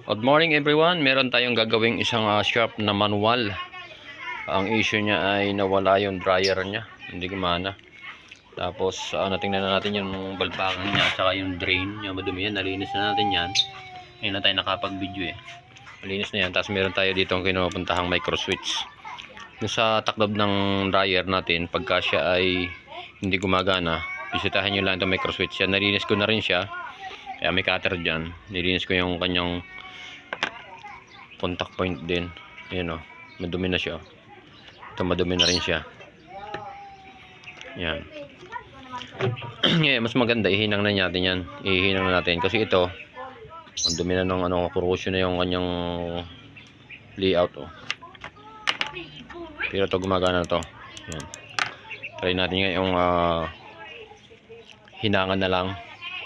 Good morning everyone. Meron tayong gagawing isang shop na manual. Ang issue niya ay nawala yung dryer niya. Hindi gumana. Tapos natingnan na natin yung balpakan niya at saka yung drain. Yung madumi yan. Nalinis na natin yan. Ngayon na tayo nakapag-video eh. Malinis na yan. Tapos meron tayo dito ang kinupuntahang micro switch. Yung sa taklob ng dryer natin, pagka siya ay hindi gumagana, bisitahin nyo lang itong micro switch. Yan, nalinis ko na rin siya. Kaya may cutter dyan. Nilinis ko yung kanyang contact point din. Ayan o, madumi na siya. Ito madumi na rin siya. Yan. Mas maganda ihinang na natin yan. Ihinang na natin kasi ito ang dumi na ng corrosion na yung kanyang layout oh. Pero ito gumagana na to. Yan. Try natin ngayong hinangan na lang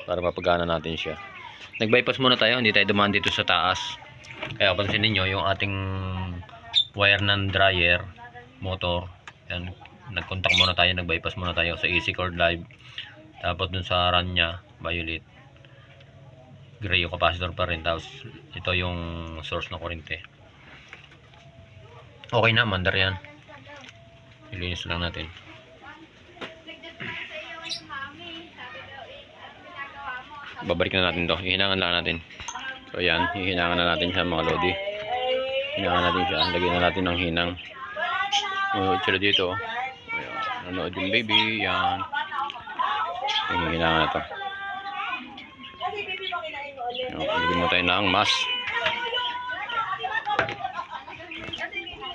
para mapagana natin siya. Nag-bypass muna tayo, hindi tayo dumaan dito sa taas. Kaya pansin niyo yung ating wire ng dryer motor. Yan, nag-contact muna tayo, nag-bypass muna tayo sa AC cord live. Tapos dun sa run niya, violet. Gray yung capacitor pa rin. Tapos ito yung source ng kuryente. Okay na, mandar yan. Ilinis lang natin. Babalik na natin to. Ihinangan lang natin. So yan, hihinangan na natin siya mga lodi. Hinangan natin siya. Lagyan na natin ng hinang. Manood sila dito. Ayan, nanood yung baby. Yan. Hihinangan na to. Lagyan mo tayo ng mask.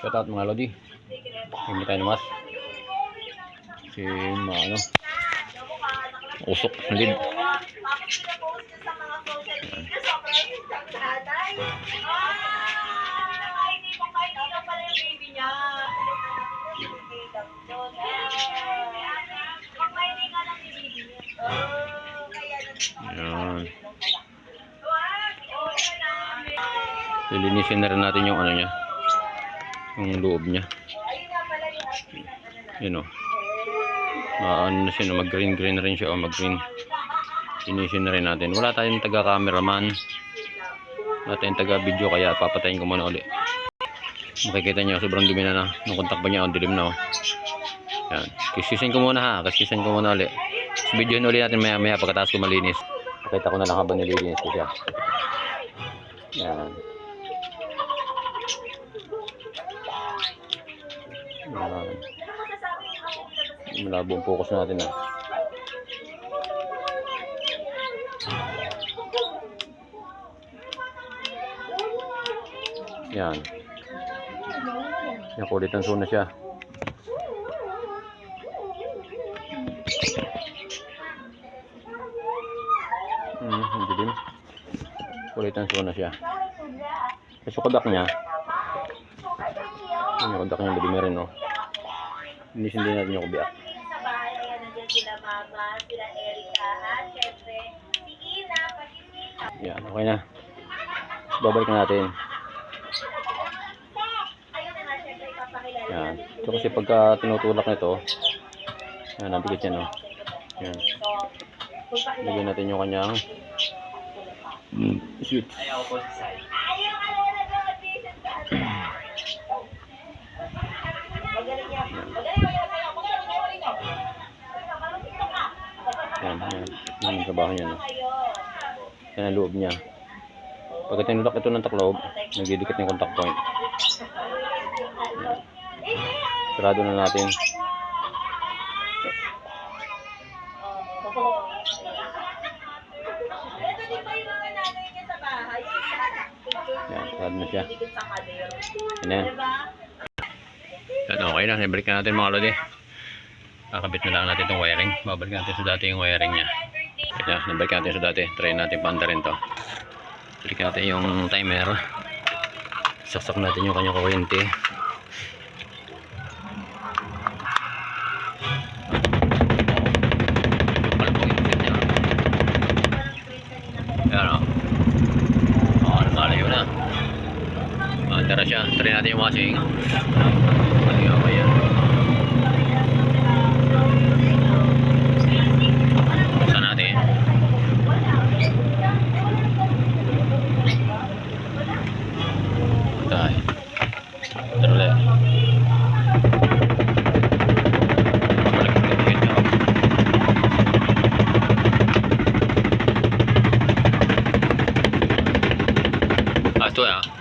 Shout out mga lodi. Lagyan mo tayo ng mask. Kasi ano, usok ng lid. Ayan. Lilinisin na rin natin yung ano niya, yung loob niya. Yun o. Ano na siya, mag green na rin siya o mag green. Linisin na rin natin. Wala tayong taga cameraman, wala tayong taga video, kaya papatayin ko muna ulit. Makikita nyo sobrang dumi na nung contact pa niya, ang dilim na o. Yan. Kisisin ko muna ha, kisisin ko muna ulit. Videoin ulit natin maya maya pagkatapos ko malinis. Pakita ko na lang habang nililinis ko siya. Yan. Malabo ang focus natin ha. Yan. Yan, kulit ang suna siya. Hindi din. Kulit ang suna siya. Kasi kodak niya. Yung kodak niya madumi rin no. Linisin din natin yung kubiak. Sa bahay na yan, nandiyan sila Mama, sila Erika, at syempre, si Ina, pag-Ina. Yan, okay na. Babalik na natin. Ayun na nga, syempre, ipapakilala Yan. natin. So kasi pagka tinutulak nito, yan, nabigat yan, no? Yan. Lagyan natin yung kanyang switch. Ayaw ko si Sai. Ayaw ka na nag-audition sa ano. Magaling yan. Yan, yan. Yan ang trabaho niya, no? Yan ang loob niya. Pagka tinulak ito ng taklob, nagdidikit ng contact point. Yan. Sarado na natin. Yan, sarado na siya. Yan. Yan, okay na. Nabalik na natin mga lodi. Kakabit na lang natin itong wiring. Babalik natin sa dati yung wiring niya. Yan, nabalik natin sa dati. Try natin panda rin to. Balik natin yung timer. Saksak natin yung kanyang kuryente. Yan o. Nakalayo na. Tara siya. Try natin yung washing. Okay yan. Buksan natin.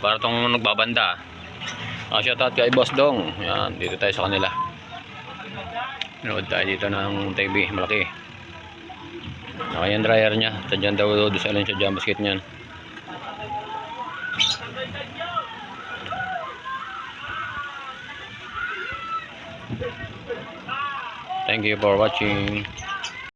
Para tong nagbabanda. Shoutout kay Boss Dong. Yan, dito tayo sa kanila. Nood tayo dito ng TV, malaki. Okay, yung dryer niya. Tadyan daw doon sa alin siya dyan, basket niyan. Thank you for watching.